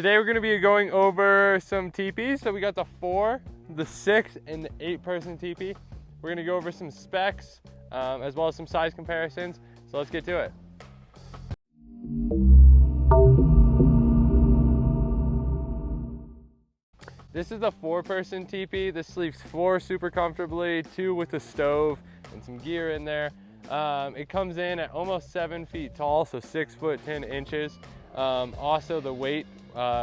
Today we're going to be going over some teepees. So we got the 4, the 6, and the 8-person teepee. We're going to go over some specs as well as some size comparisons. So let's get to it. This is the 4-person teepee. This sleeps 4 super comfortably, 2 with a stove and some gear in there. It comes in at almost 7 feet tall, so 6 foot 10 inches. Also the weight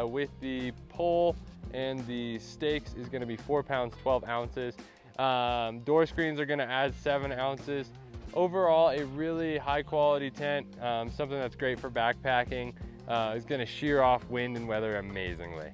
with the pole and the stakes is going to be 4 pounds 12 ounces. Door screens are going to add 7 ounces. Overall, a really high quality tent, something that's great for backpacking. It's going to shear off wind and weather amazingly.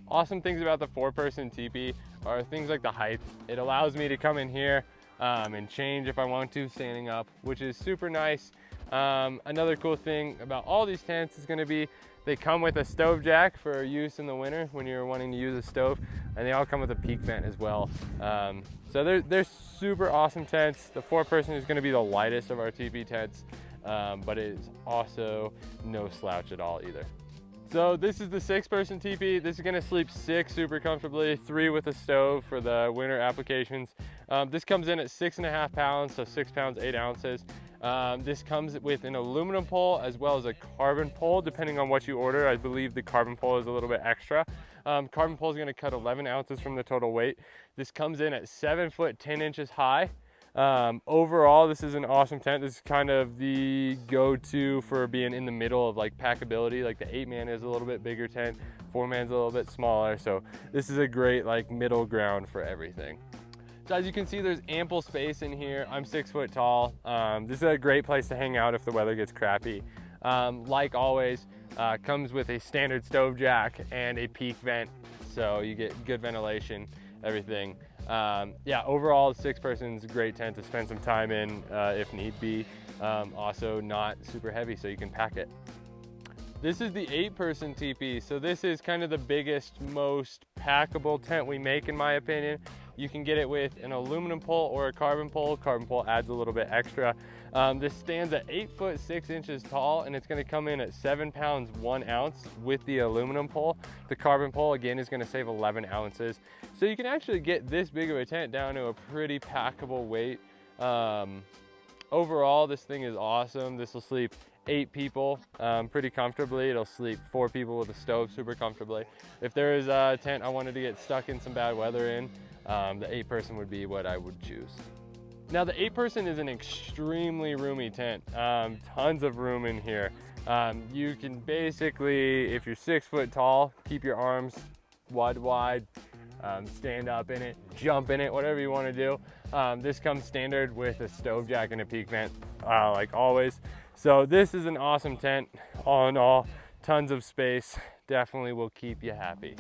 Awesome things about the 4-person teepee are things like the height. It allows me to come in here and change if I want to standing up, which is super nice. Another cool thing about all these tents is going to be they come with a stove jack for use in the winter when you're wanting to use a stove, and they all come with a peak vent as well. So they're super awesome tents. The 4-person is going to be the lightest of our teepee tents, but it is also no slouch at all either. So this is the 6-person teepee. This is going to sleep 6 super comfortably, 3 with a stove for the winter applications. This comes in at 6.5 pounds, so 6 pounds 8 ounces. This comes with an aluminum pole as well as a carbon pole, depending on what you order. I believe the carbon pole is a little bit extra. Carbon pole is going to cut 11 ounces from the total weight. This comes in at 7 foot 10 inches high. Overall, this is an awesome tent. This is kind of the go-to for being in the middle of like packability. Like the 8-man is a little bit bigger tent, 4-man's a little bit smaller. So this is a great like middle ground for everything. So as you can see, there's ample space in here. I'm 6 foot tall. This is a great place to hang out if the weather gets crappy. Like always, comes with a standard stove jack and a peak vent, so you get good ventilation, everything. Yeah, overall, the 6-person is a great tent to spend some time in if need be. Also not super heavy, so you can pack it. This is the 8-person teepee. So this is kind of the biggest, most packable tent we make, in my opinion. You can get it with an aluminum pole or a carbon pole. Carbon pole adds a little bit extra. This stands at 8 foot 6 inches tall, and it's going to come in at 7 pounds 1 ounce with the aluminum pole. The carbon pole, again, is going to save 11 ounces. So you can actually get this big of a tent down to a pretty packable weight. Overall, this thing is awesome. This will sleep 8 people pretty comfortably. It'll sleep 4 people with a stove super comfortably. If there is a tent I wanted to get stuck in some bad weather in, the 8-person would be what I would choose. Now the 8-person is an extremely roomy tent. Tons of room in here. You can basically, if you're 6 foot tall, keep your arms wide, stand up in it, jump in it, whatever you want to do. This comes standard with a stove jack and a peak vent, like always. So this is an awesome tent. All in all, tons of space. Definitely will keep you happy.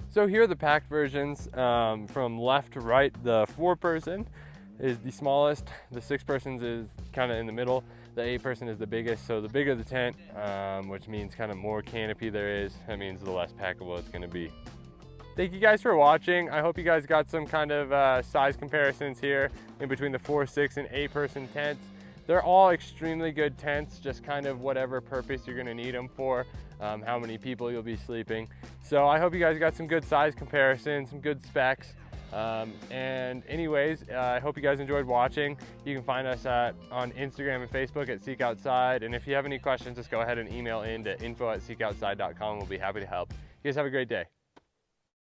So here are the packed versions. From left to right, the 4-person is the smallest. The 6-person is kind of in the middle. The 8-person is the biggest. So the bigger the tent, which means kind of more canopy there is, that means the less packable it's going to be. Thank you guys for watching. I hope you guys got some kind of size comparisons here in between the 4, 6, and 8-person tents. They're all extremely good tents, just kind of whatever purpose you're gonna need them for, how many people you'll be sleeping. So I hope you guys got some good size comparisons, some good specs. And anyways, I hope you guys enjoyed watching. You can find us on Instagram and Facebook at Seek Outside. And if you have any questions, just go ahead and email in to info@seekoutside.com. We'll be happy to help. You guys have a great day.